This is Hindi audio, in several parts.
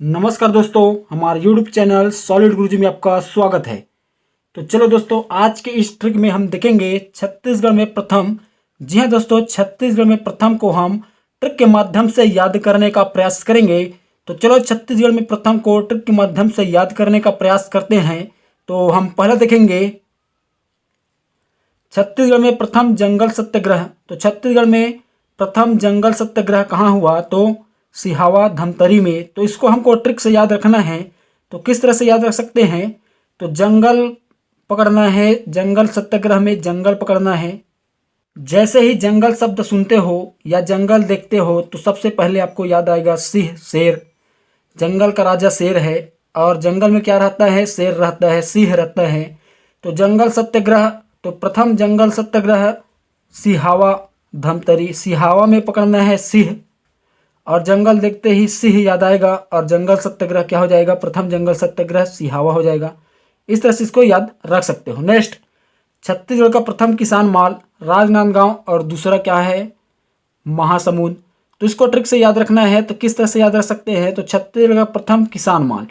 नमस्कार दोस्तों, हमारे YouTube चैनल सॉलिड गुरुजी में आपका स्वागत है। तो चलो दोस्तों, आज के इस ट्रिक में हम देखेंगे छत्तीसगढ़ में प्रथम। जी हाँ दोस्तों, छत्तीसगढ़ में प्रथम को हम ट्रिक के माध्यम से याद करने का प्रयास करेंगे। तो चलो छत्तीसगढ़ में प्रथम को ट्रिक के माध्यम से याद करने का प्रयास करते हैं। तो हम पहले देखेंगे छत्तीसगढ़ में प्रथम जंगल सत्याग्रह। तो छत्तीसगढ़ में प्रथम जंगल सत्याग्रह कहाँ हुआ? तो सिहावा धमतरी में। तो इसको हमको ट्रिक से याद रखना है। तो किस तरह से याद रख सकते हैं? तो जंगल पकड़ना है, जंगल सत्याग्रह में जंगल पकड़ना है। जैसे ही जंगल शब्द सुनते हो या जंगल देखते हो तो सबसे पहले आपको याद आएगा सिंह, शेर। जंगल का राजा शेर है और जंगल में क्या रहता है? शेर रहता है, सिंह रहता है। तो जंगल सत्याग्रह, तो प्रथम जंगल सत्याग्रह सिहावा धमतरी। सिहावा में पकड़ना है सिंह और जंगल देखते ही सिंह याद आएगा और जंगल सत्याग्रह क्या हो जाएगा? प्रथम जंगल सत्याग्रह सिहावा हो जाएगा। इस तरह से इसको याद रख सकते हो। नेक्स्ट, छत्तीसगढ़ का प्रथम किसान माल राजनांदगांव और दूसरा क्या है? महासमुंद। तो इसको ट्रिक से याद रखना है। तो किस तरह से याद रख सकते हैं? तो छत्तीसगढ़ का प्रथम किसान माल,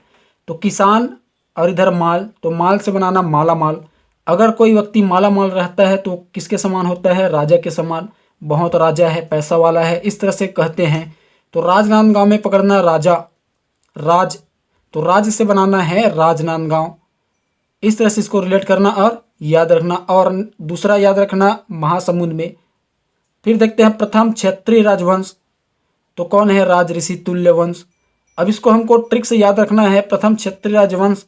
तो किसान और इधर माल, तो माल से बनाना माला माल। अगर कोई व्यक्ति माला माल रहता है तो किसके समान होता है? राजा के समान। बहुत राजा है, पैसा वाला है, इस तरह से कहते हैं। तो राजनांदगांव में पकड़ना राजा, राज, तो राज से बनाना है राजनांदगांव। इस तरह से इसको रिलेट करना और याद रखना। और दूसरा याद रखना महासमुंद में। फिर देखते हैं प्रथम क्षत्रिय राजवंश, तो कौन है? राज ऋषि तुल्य वंश। अब इसको हमको ट्रिक से याद रखना है। प्रथम क्षत्रिय राजवंश,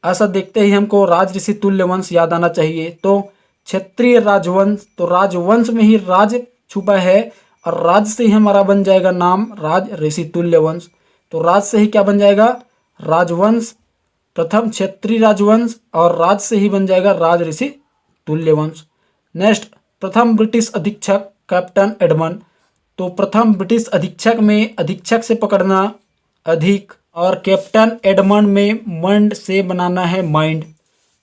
ऐसा देखते ही हमको राज ऋषि तुल्य वंश याद आना चाहिए। तो क्षत्रिय राजवंश, तो राजवंश में ही राज छुपा है और राज से ही हमारा बन जाएगा नाम राज ऋषि तुल्य वंश। तो राज से ही क्या बन जाएगा? राजवंश, प्रथम क्षत्रिय राजवंश, और राज से ही बन जाएगा राज ऋषि तुल्य वंश। नेक्स्ट, प्रथम ब्रिटिश अधीक्षक कैप्टन एडमंड। तो प्रथम ब्रिटिश अधीक्षक में अधीक्षक से पकड़ना अधिक और कैप्टन एडमंड में मंड से बनाना है माइंड।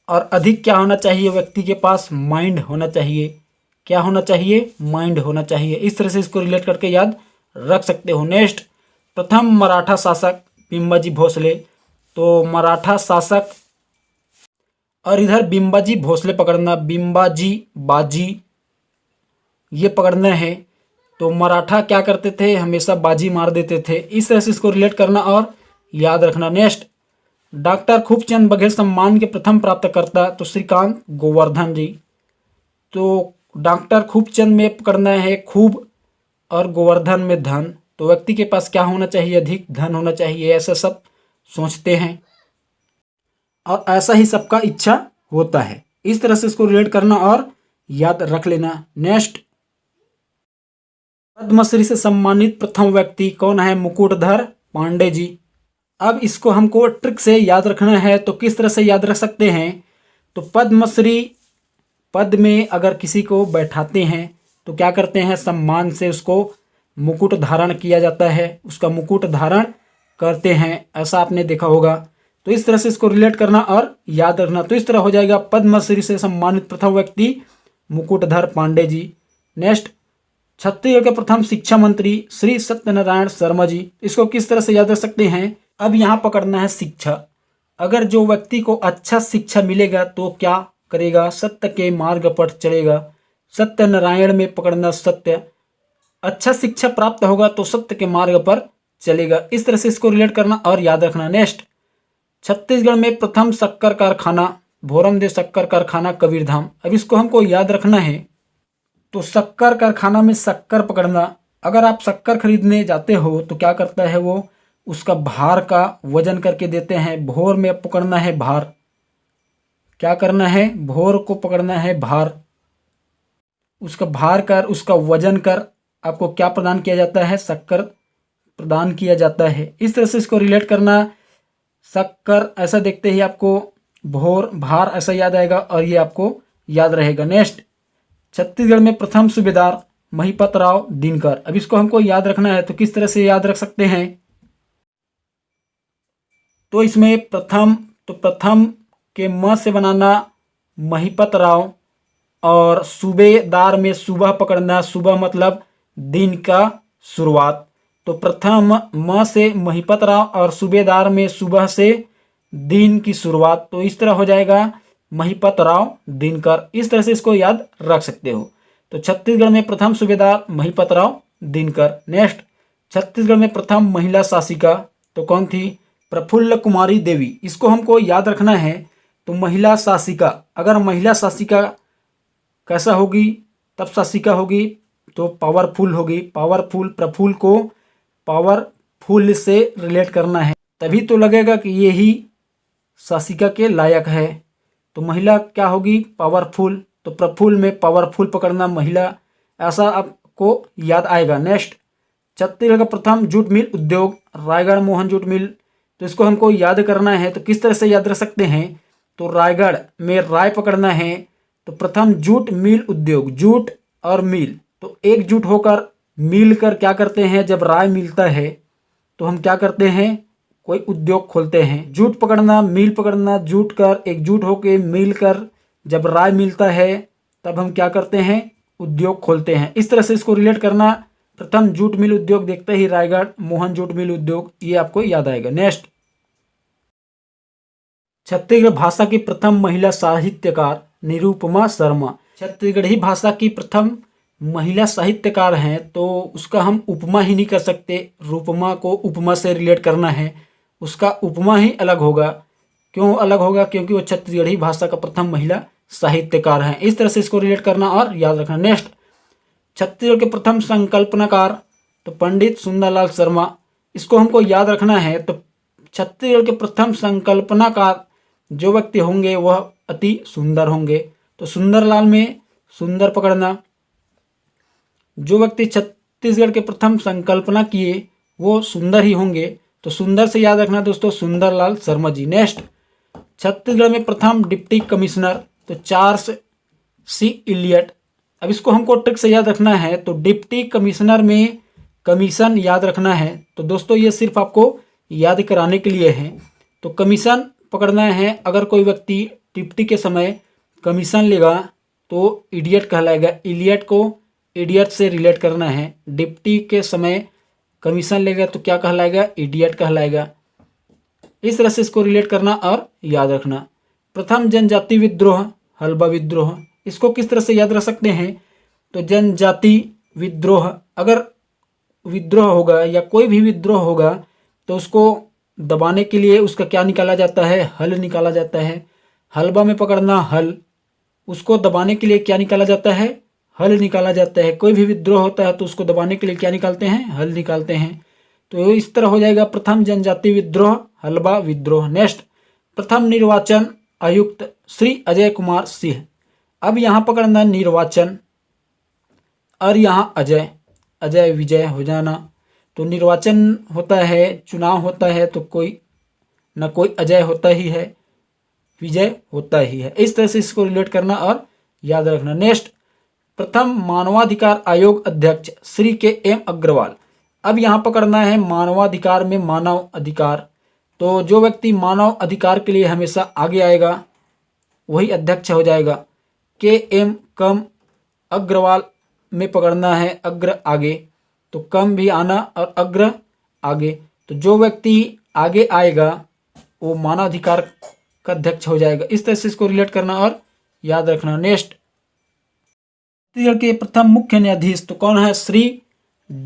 और अधिक क्या होना चाहिए? व्यक्ति के पास माइंड होना चाहिए। क्या होना चाहिए? माइंड होना चाहिए। इस तरह से इसको रिलेट करके याद रख सकते हो। नेक्स्ट, प्रथम मराठा शासक बिम्बाजी भोसले। तो मराठा शासक और इधर बिम्बाजी भोसले पकड़ना, बिम्बाजी बाजी ये पकड़ना है। तो मराठा क्या करते थे? हमेशा बाजी मार देते थे। इस तरह से इसको रिलेट करना और याद रखना। नेक्स्ट, डॉक्टर खूबचंद बघेल सम्मान के प्रथम प्राप्तकर्ता, तो श्रीकांत गोवर्धन जी। तो डॉक्टर खूबचंद में पकड़ना है खूब और गोवर्धन में धन। तो व्यक्ति के पास क्या होना चाहिए? अधिक धन होना चाहिए, ऐसा सब सोचते हैं और ऐसा ही सबका इच्छा होता है। इस तरह से इसको रिलेट करना और याद रख लेना। नेक्स्ट, पद्मश्री से सम्मानित प्रथम व्यक्ति कौन है? मुकुटधर पांडे जी। अब इसको हमको ट्रिक से याद रखना है। तो किस तरह से याद रख सकते हैं? तो पद्मश्री, पद में अगर किसी को बैठाते हैं तो क्या करते हैं? सम्मान से उसको मुकुट धारण किया जाता है, उसका मुकुट धारण करते हैं, ऐसा आपने देखा होगा। तो इस तरह से इसको रिलेट करना और याद रखना। तो इस तरह हो जाएगा पद्मश्री से सम्मानित प्रथम व्यक्ति मुकुटधर पांडे जी। नेक्स्ट, छत्तीसगढ़ के प्रथम शिक्षा मंत्री श्री सत्यनारायण शर्मा जी। इसको किस तरह से याद रख सकते हैं? अब यहाँ पकड़ना है शिक्षा। अगर जो व्यक्ति को अच्छा शिक्षा मिलेगा तो क्या करेगा? सत्य के मार्ग पर चलेगा। सत्यनारायण में पकड़ना सत्य, अच्छा शिक्षा प्राप्त होगा तो सत्य के मार्ग पर चलेगा। इस तरह से इसको रिलेट करना और याद रखना। नेक्स्ट, छत्तीसगढ़ में प्रथम शक्कर कारखाना भोरमदेव शक्कर कारखाना कबीरधाम। अब इसको हमको याद रखना है। तो शक्कर कारखाना में शक्कर पकड़ना। अगर आप शक्कर खरीदने जाते हो तो क्या करता है वो? उसका भार का वजन करके देते हैं। भोर में पकड़ना है भार। क्या करना है? भोर को पकड़ना है भार। उसका भार कर, उसका वजन कर आपको क्या प्रदान किया जाता है? शक्कर प्रदान किया जाता है। इस तरह से इसको रिलेट करना। शक्कर ऐसा देखते ही आपको भोर भार ऐसा याद आएगा और ये आपको याद रहेगा। नेक्स्ट, छत्तीसगढ़ में प्रथम सूबेदार महिपत राव दिनकर। अब इसको हमको याद रखना है। तो किस तरह से याद रख सकते हैं? तो इसमें प्रथम, तो प्रथम के म से बनाना महिपत राव और सूबेदार में सुबह पकड़ना। सुबह मतलब दिन का शुरुआत। तो प्रथम म से महिपत राव और सूबेदार में सुबह से दिन की शुरुआत, तो इस तरह हो जाएगा महिपत राव दिनकर। इस तरह से इसको याद रख सकते हो। तो छत्तीसगढ़ में प्रथम सूबेदार महिपत राव दिनकर। नेक्स्ट, छत्तीसगढ़ में प्रथम महिला शासिका तो कौन थी? प्रफुल्ल कुमारी देवी। इसको हमको याद रखना है। तो महिला शासिका, अगर महिला शासिका कैसा होगी? तब शासिका होगी तो पावरफुल होगी। पावरफुल, प्रफुल्ल को पावरफुल से रिलेट करना है, तभी तो लगेगा कि ये ही शासिका के लायक है। तो महिला क्या होगी? पावरफुल। तो प्रफुल्ल में पावरफुल पकड़ना, महिला, ऐसा आपको याद आएगा। नेक्स्ट, छत्तीसगढ़ का प्रथम जूट मिल उद्योग रायगढ़ मोहन जूट मिल। तो इसको हमको याद करना है। तो किस तरह से याद रख सकते हैं? तो रायगढ़ में राय पकड़ना है। तो प्रथम जूट मिल उद्योग, जूट और मिल तो एकजुट होकर मिलकर क्या करते हैं? जब राय मिलता है तो हम क्या करते हैं? कोई उद्योग खोलते हैं। जूट पकड़ना, मिल पकड़ना, जूट कर एकजुट होकर मिलकर जब राय मिलता है तब हम क्या करते हैं? उद्योग खोलते हैं। इस तरह से इसको रिलेट करना। प्रथम जूट मिल उद्योग देखते ही रायगढ़ मोहन जूट मिल उद्योग, ये आपको याद आएगा। नेक्स्ट, छत्तीसगढ़ भाषा की प्रथम महिला साहित्यकार निरुपमा शर्मा। छत्तीसगढ़ी भाषा की प्रथम महिला साहित्यकार हैं, तो उसका हम उपमा ही नहीं कर सकते। रूपमा को उपमा से रिलेट करना है, उसका उपमा ही अलग होगा। क्यों अलग होगा? क्योंकि वो छत्तीसगढ़ी भाषा का प्रथम महिला साहित्यकार हैं। इस तरह से इसको रिलेट करना और याद रखना। नेक्स्ट, छत्तीसगढ़ के प्रथम संकल्पनाकार तो पंडित सुंदरलाल शर्मा। इसको हमको याद रखना है। तो छत्तीसगढ़ के प्रथम संकल्पनाकार जो व्यक्ति होंगे वह अति सुंदर होंगे। तो सुंदरलाल में सुंदर पकड़ना। जो व्यक्ति छत्तीसगढ़ के प्रथम संकल्पना किए वो सुंदर ही होंगे। तो सुंदर से याद रखना दोस्तों, सुंदरलाल शर्मा जी। नेक्स्ट, छत्तीसगढ़ में प्रथम डिप्टी कमिश्नर तो चार्ल्स सी इलियट। अब इसको हमको ट्रिक से याद रखना है। तो डिप्टी कमिश्नर में कमीशन याद रखना है। तो दोस्तों ये सिर्फ आपको याद कराने के लिए है। तो कमीशन पकड़ना है। अगर कोई व्यक्ति डिप्टी के समय कमीशन लेगा तो इडियट कहलाएगा। इलियट को इडियट से रिलेट करना है। डिप्टी के समय कमीशन लेगा तो क्या कहलाएगा? इडियट कहलाएगा। इस तरह से इसको रिलेट करना और याद रखना। प्रथम जनजाति विद्रोह हल्बा विद्रोह, इसको किस तरह से याद रख सकते हैं? तो जनजाति विद्रोह, अगर विद्रोह होगा या कोई भी विद्रोह होगा तो उसको दबाने के लिए उसका क्या निकाला जाता है? हल निकाला जाता है। हल्बा में पकड़ना हल, उसको दबाने के लिए क्या निकाला जाता है? हल निकाला जाता है। कोई भी विद्रोह होता है तो उसको दबाने के लिए क्या निकालते हैं? हल निकालते हैं। तो इस तरह हो जाएगा प्रथम जनजाति विद्रोह हल्बा विद्रोह। नेक्स्ट, प्रथम निर्वाचन आयुक्त श्री अजय कुमार सिंह। अब यहाँ पकड़ना निर्वाचन और यहाँ अजय, अजय विजय हो जाना। तो निर्वाचन होता है, चुनाव होता है तो कोई न कोई अजय होता ही है, विजय होता ही है। इस तरह से इसको रिलेट करना और याद रखना। नेक्स्ट, प्रथम मानवाधिकार आयोग अध्यक्ष श्री के एम अग्रवाल। अब यहाँ पकड़ना है मानवाधिकार में मानव अधिकार। तो जो व्यक्ति मानव अधिकार के लिए हमेशा आगे आएगा वही अध्यक्ष हो जाएगा। के एम कम, अग्रवाल में पकड़ना है अग्र आगे, तो कम भी आना और अग्र आगे। तो जो व्यक्ति आगे आएगा वो मानवाधिकार का अध्यक्ष हो जाएगा। इस तरह से इसको रिलेट करना और याद रखना। नेक्स्ट, छत्तीसगढ़ के प्रथम मुख्य न्यायाधीश तो कौन है? श्री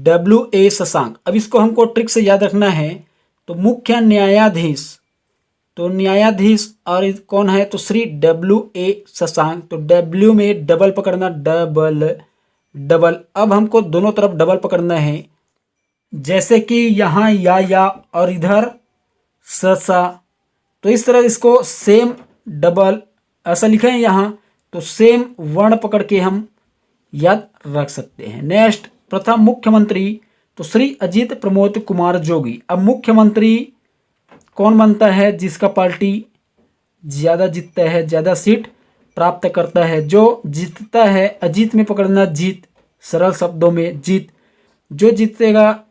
W.A. शशांक। अब इसको हमको ट्रिक से याद रखना है। तो मुख्य न्यायाधीश, तो न्यायाधीश और कौन है? तो श्री W.A. शशांक। तो W में डबल पकड़ना, डबल डबल। अब हमको दोनों तरफ डबल पकड़ना है। जैसे कि यहाँ या और इधर सा, तो इस तरह इसको सेम डबल ऐसा लिखे हैं यहाँ, तो सेम वर्ण पकड़ के हम याद रख सकते हैं। नेक्स्ट, प्रथम मुख्यमंत्री तो श्री अजित प्रमोद कुमार जोगी। अब मुख्यमंत्री कौन बनता है? जिसका पार्टी ज़्यादा जीतता है, ज़्यादा सीट प्राप्त करता है। जो जीतता है, अजीत में पकड़ना जीत, सरल शब्दों में जीत। जो जीतेगा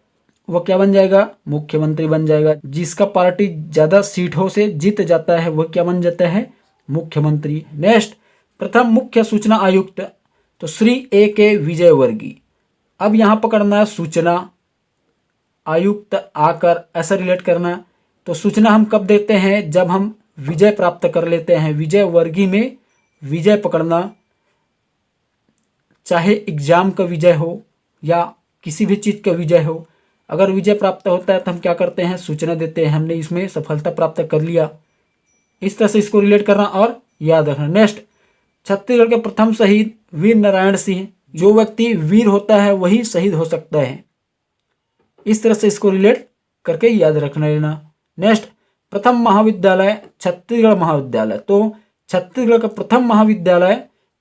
वह क्या बन जाएगा? मुख्यमंत्री बन जाएगा। जिसका पार्टी ज़्यादा सीटों से जीत जाता है वह क्या बन जाता है? मुख्यमंत्री। नेक्स्ट, प्रथम मुख्य सूचना आयुक्त तो श्री A.K. विजयवर्गीय। अब यहाँ पकड़ना है सूचना आयुक्त आकर, ऐसा रिलेट करना। तो सूचना हम कब देते हैं? जब हम विजय प्राप्त कर लेते हैं। विजय वर्गीय में विजय पकड़ना, चाहे एग्जाम का विजय हो या किसी भी चीज़ का विजय हो। अगर विजय प्राप्त होता है तो हम क्या करते हैं? सूचना देते हैं, हमने इसमें सफलता प्राप्त कर लिया। इस तरह से इसको रिलेट करना और याद रखना। नेक्स्ट, छत्तीसगढ़ के प्रथम शहीद वीर नारायण सिंह। जो व्यक्ति वीर होता है वही शहीद हो सकता है। इस तरह से इसको रिलेट करके याद रखना लेना। नेक्स्ट, प्रथम महाविद्यालय छत्तीसगढ़ महाविद्यालय। तो छत्तीसगढ़ का प्रथम महाविद्यालय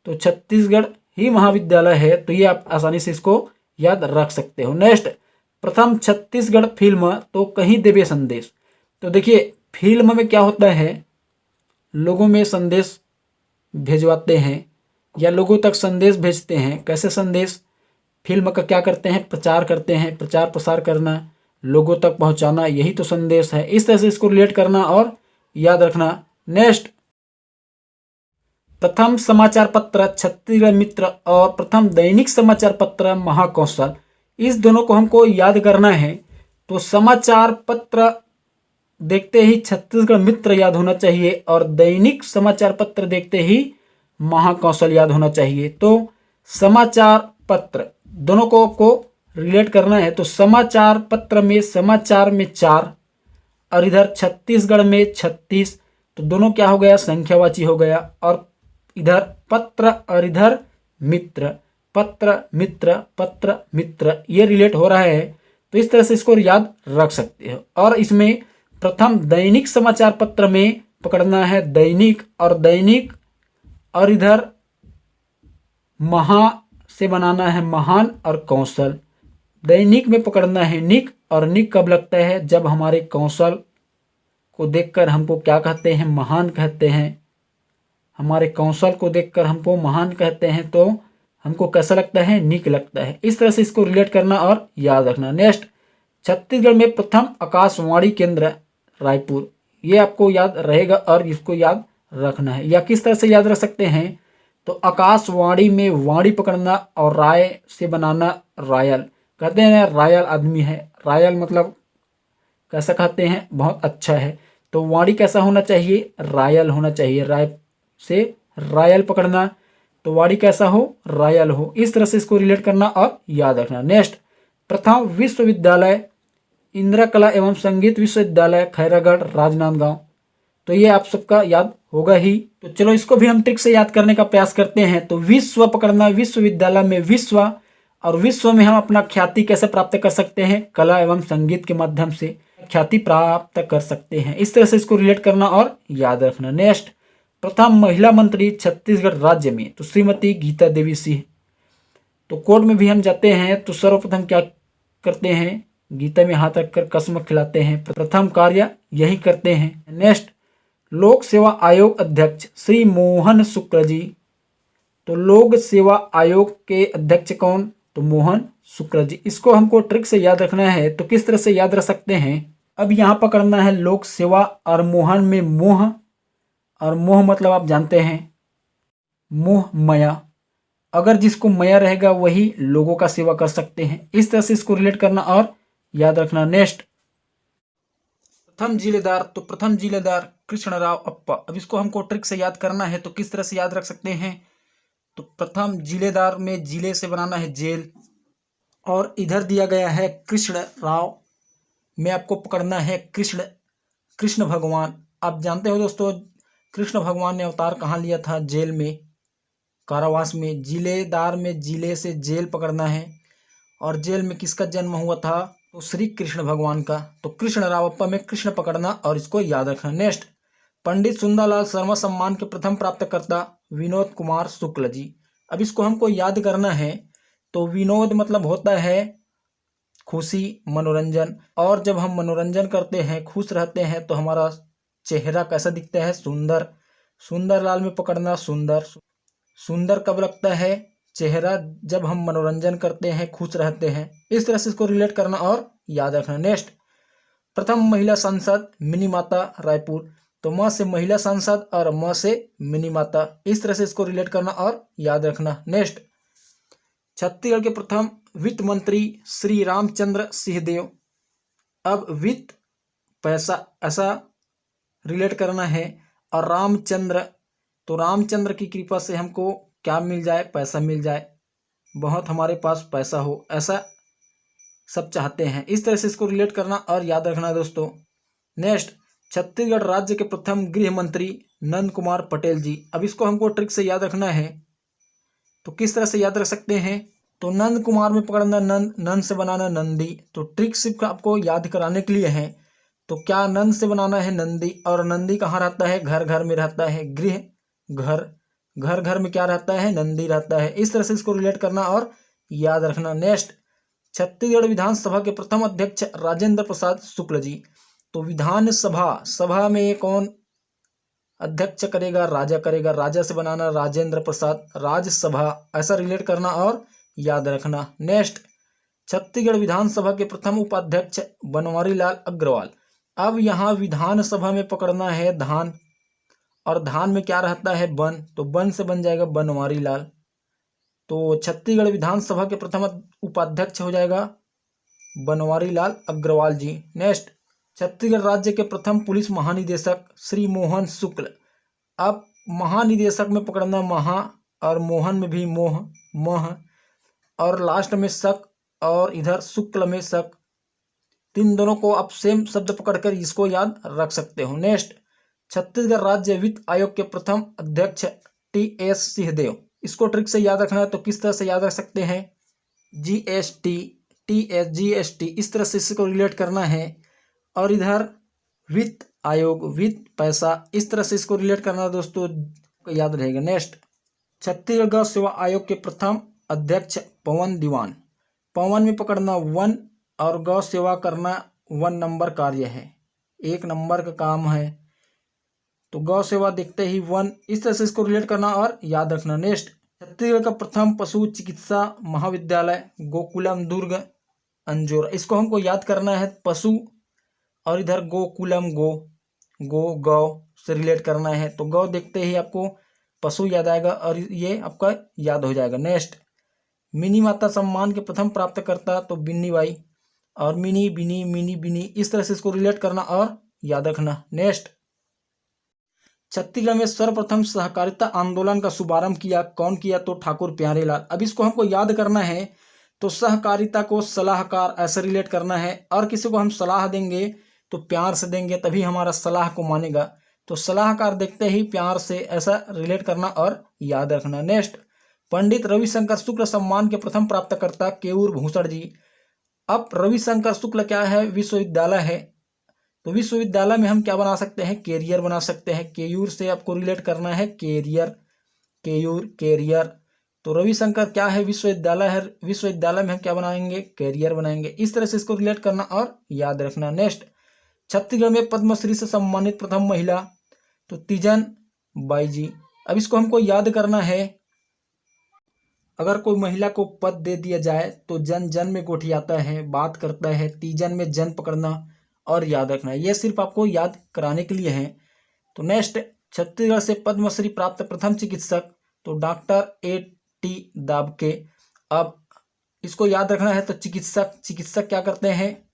तो छत्तीसगढ़ ही महाविद्यालय है, तो ये आप आसानी से इसको याद रख सकते हो। नेक्स्ट, प्रथम छत्तीसगढ़ फिल्म तो कहीं देवे संदेश। तो देखिए, फिल्म में क्या होता है, लोगों में संदेश भेजवाते हैं या लोगों तक संदेश भेजते हैं। कैसे संदेश? फिल्म का क्या करते हैं? प्रचार करते हैं। प्रचार प्रसार करना, लोगों तक पहुंचाना, यही तो संदेश है। इस तरह से इसको रिलेट करना और याद रखना। नेक्स्ट, प्रथम समाचार पत्र छत्तीसगढ़ मित्र और प्रथम दैनिक समाचार पत्र महाकौशल। इस दोनों को हमको याद करना है। तो समाचार पत्र देखते ही छत्तीसगढ़ मित्र याद होना चाहिए और दैनिक समाचार पत्र देखते ही महाकौशल याद होना चाहिए। तो समाचार पत्र दोनों को रिलेट करना है। तो समाचार पत्र में समाचार में 4 और इधर छत्तीसगढ़ में 36, तो दोनों क्या हो गया? संख्यावाची हो गया। और इधर पत्र और इधर मित्र, पत्र मित्र, पत्र मित्र, ये रिलेट हो रहा है। तो इस तरह से इसको याद रख सकते हो। और इसमें प्रथम दैनिक समाचार पत्र में पकड़ना है दैनिक और दैनिक, और इधर महा से बनाना है महान और कौशल। दैनिक में पकड़ना है निक, और निक कब लगता है? जब हमारे कौशल को देखकर हमको क्या कहते हैं? महान कहते हैं। हमारे कौशल को देखकर हमको महान कहते हैं, तो हमको कैसा लगता है? निक लगता है। इस तरह से इसको रिलेट करना और याद रखना। नेक्स्ट, छत्तीसगढ़ में प्रथम आकाशवाणी केंद्र रायपुर। ये आपको याद रहेगा और इसको याद रखना है। या किस तरह से याद रख सकते हैं? तो आकाशवाणी में वाणी पकड़ना और राय से बनाना रायल। कहते हैं ना, रायल आदमी है। रायल मतलब कैसा कहते हैं? बहुत अच्छा है। तो वाणी कैसा होना चाहिए? रायल होना चाहिए। राय से रायल पकड़ना, तो वाणी कैसा हो? रायल हो। इस तरह से इसको रिलेट करना और याद रखना। नेक्स्ट, प्रथम विश्वविद्यालय इंदिरा कला एवं संगीत विश्वविद्यालय खैरागढ़ राजनांदगांव। तो ये आप सबका याद होगा ही। तो चलो इसको भी हम ट्रिक से याद करने का प्रयास करते हैं। तो विश्व पकड़ना, विश्वविद्यालय में विश्व, और विश्व में हम अपना ख्याति कैसे प्राप्त कर सकते हैं? कला एवं संगीत के माध्यम से ख्याति प्राप्त कर सकते हैं। इस तरह से इसको रिलेट करना और याद रखना। नेक्स्ट, प्रथम महिला मंत्री छत्तीसगढ़ राज्य में तो श्रीमती गीता देवी सिंह। तो कोर्ट में भी हम जाते हैं तो सर्वप्रथम क्या करते हैं? गीता में हाथ रखकर कसम खिलाते हैं। प्रथम कार्य यही करते हैं। नेक्स्ट, लोक सेवा आयोग अध्यक्ष श्री मोहन शुक्ल जी। तो लोक सेवा आयोग के अध्यक्ष कौन? तो मोहन शुक्ल जी। इसको हमको ट्रिक से याद रखना है। तो किस तरह से याद रख सकते हैं? अब यहाँ पकड़ना है लोक सेवा और मोहन में मोह, और मोह मतलब आप जानते हैं मोह मया। अगर जिसको मया रहेगा वही लोगों का सेवा कर सकते हैं। इस तरह से इसको रिलेट करना और याद रखना। नेक्स्ट, प्रथम जिलेदार तो प्रथम जिलेदार कृष्णराव अप्पा। अब इसको हमको ट्रिक से याद करना है। तो किस तरह से याद रख सकते हैं? तो प्रथम जिलेदार में जिले से बनाना है जेल, और इधर दिया गया है कृष्ण राव में आपको पकड़ना है कृष्ण, कृष्ण भगवान। आप जानते हो दोस्तों, कृष्ण भगवान ने अवतार कहाँ लिया था? जेल में, कारावास में। जिलेदार में जिले से जेल पकड़ना है, और जेल में किसका जन्म हुआ था? तो श्री कृष्ण भगवान का। तो कृष्ण रावप्पा में कृष्ण पकड़ना और इसको याद रखना। नेक्स्ट, पंडित सुंदरलाल शर्मा सम्मान के प्रथम प्राप्तकर्ता विनोद कुमार शुक्ल जी। अब इसको हमको याद करना है। तो विनोद मतलब होता है खुशी, मनोरंजन, और जब हम मनोरंजन करते हैं, खुश रहते हैं, तो हमारा चेहरा कैसा दिखता है? सुंदर। सुंदरलाल में पकड़ना सुंदर। सुंदर कब लगता है? चेहरा जब हम मनोरंजन करते हैं, खुश रहते हैं। इस तरह से इसको रिलेट करना और याद रखना। नेक्स्ट, प्रथम महिला सांसद मिनी माता रायपुर। तो म से महिला सांसद और म से मिनी माता। इस तरह से इसको रिलेट करना और याद रखना। नेक्स्ट, छत्तीसगढ़ के प्रथम वित्त मंत्री श्री रामचंद्र सिंहदेव। अब वित्त पैसा ऐसा रिलेट करना है। और रामचंद्र, तो रामचंद्र की कृपा से हमको क्या मिल जाए, पैसा मिल जाए, बहुत हमारे पास पैसा हो, ऐसा सब चाहते हैं। इस तरह से इसको रिलेट करना और याद रखना है दोस्तों। नेक्स्ट, छत्तीसगढ़ राज्य के प्रथम गृह मंत्री नंद कुमार पटेल जी। अब इसको हमको ट्रिक से याद रखना है, तो किस तरह से याद रख सकते हैं, तो नंद कुमार में पकड़ना नंद, नंद से बनाना नंदी। तो ट्रिक सिर्फ आपको याद कराने के लिए है। तो क्या नंद से बनाना है नंदी, और नंदी कहाँ रहता है, घर घर में रहता है, गृह घर, घर घर में क्या रहता है, नंदी रहता है। इस तरह से इसको रिलेट करना और याद रखना। नेक्स्ट, छत्तीसगढ़ विधानसभा के प्रथम अध्यक्ष राजेंद्र प्रसाद शुक्ल जी। तो विधानसभा, सभा में कौन अध्यक्ष करेगा, राजा करेगा, राजा से बनाना राजेंद्र प्रसाद, राज्यसभा, ऐसा रिलेट करना और याद रखना। नेक्स्ट, छत्तीसगढ़ विधानसभा के प्रथम उपाध्यक्ष बनवारी लाल अग्रवाल। अब यहाँ विधानसभा में पकड़ना है धान, और धान में क्या रहता है, वन, तो वन से बन जाएगा बनवारी लाल। तो छत्तीसगढ़ विधानसभा के प्रथम उपाध्यक्ष हो जाएगा बनवारी लाल अग्रवाल जी। नेक्स्ट, छत्तीसगढ़ राज्य के प्रथम पुलिस महानिदेशक श्री मोहन शुक्ल। अब महानिदेशक में पकड़ना महा, और मोहन में भी मोह, मह, और लास्ट में शक, और इधर शुक्ल में शक। तीन दोनों को आप सेम शब्द पकड़कर इसको याद रख सकते हो। नेक्स्ट, छत्तीसगढ़ राज्य वित्त आयोग के प्रथम अध्यक्ष टी.एस. सिंहदेव। इसको ट्रिक से याद रखना है, तो किस तरह से याद रख सकते हैं, जीएसटी, टीएस, जीएसटी, इस तरह से इसको रिलेट करना है। और इधर वित्त आयोग, वित्त पैसा, इस तरह से इसको रिलेट करना दोस्तों, याद रहेगा। नेक्स्ट, छत्तीसगढ़ गौ सेवा आयोग के प्रथम अध्यक्ष पवन दीवान। पवन में पकड़ना वन, और गौ सेवा करना 1 नंबर कार्य है, 1 नंबर का काम है। तो गौ सेवा देखते ही 1, इस तरह से इसको रिलेट करना और याद रखना। नेक्स्ट, छत्तीसगढ़ का प्रथम पशु चिकित्सा महाविद्यालय गोकुलम दुर्ग अंजोर। इसको हमको याद करना है, पशु, और इधर गोकुलम गौ से रिलेट करना है। तो गौ देखते ही आपको पशु याद आएगा, और ये आपका याद हो जाएगा। नेक्स्ट, मिनी माता सम्मान के प्रथम प्राप्तकर्ता तो बिन्नी बाई, और मिनी बिनी, मिनी बिनी, इस तरह से इसको रिलेट करना और याद रखना। नेक्स्ट, छत्तीसगढ़ में सर्वप्रथम सहकारिता आंदोलन का शुभारंभ किया, कौन किया, तो ठाकुर प्यारेलाल। अब इसको हमको याद करना है, तो सहकारिता को सलाहकार ऐसे रिलेट करना है, और किसी को हम सलाह देंगे तो प्यार से देंगे, तभी हमारा सलाह को मानेगा। तो सलाहकार देखते ही प्यार से ऐसा रिलेट करना और याद रखना। नेक्स्ट, पंडित रविशंकर शुक्ल सम्मान के प्रथम प्राप्तकर्ता केयूर भूषण जी। अब रविशंकर शुक्ल क्या है, विश्वविद्यालय है। तो विश्वविद्यालय में हम क्या बना सकते हैं, कैरियर बना सकते हैं। केयूर से आपको रिलेट करना है कैरियर, केयूर, कैरियर। तो रविशंकर क्या है, विश्वविद्यालय है, विश्वविद्यालय में हम क्या बनाएंगे, कैरियर बनाएंगे। इस तरह से इसको रिलेट करना और याद रखना। नेक्स्ट, छत्तीसगढ़ में पद्मश्री से सम्मानित प्रथम महिला तो तीजन बाई जी। अब इसको हमको याद करना है, अगर कोई महिला को पद दे दिया जाए तो जन जन में गोठियाता है, बात करता है, तीजन में जन पकड़ना और याद रखना है। यह सिर्फ आपको याद कराने के लिए है। तो नेक्स्ट, छत्तीसगढ़ से पद्मश्री प्राप्त प्रथम चिकित्सक तो डॉक्टर ए.टी. दाबके। अब इसको याद रखना है, तो चिकित्सक क्या करते हैं,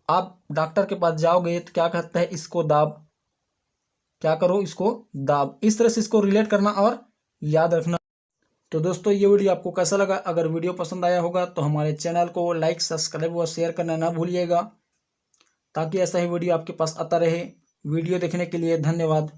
आप डॉक्टर के पास जाओगे तो क्या कहते हैं, इसको दाब, क्या करो, इसको दाब। इस तरह से इसको रिलेट करना और याद रखना। तो दोस्तों, ये वीडियो आपको कैसा लगा, अगर वीडियो पसंद आया होगा तो हमारे चैनल को लाइक, सब्सक्राइब और शेयर करना ना भूलिएगा, ताकि ऐसा ही वीडियो आपके पास आता रहे। वीडियो देखने के लिए धन्यवाद।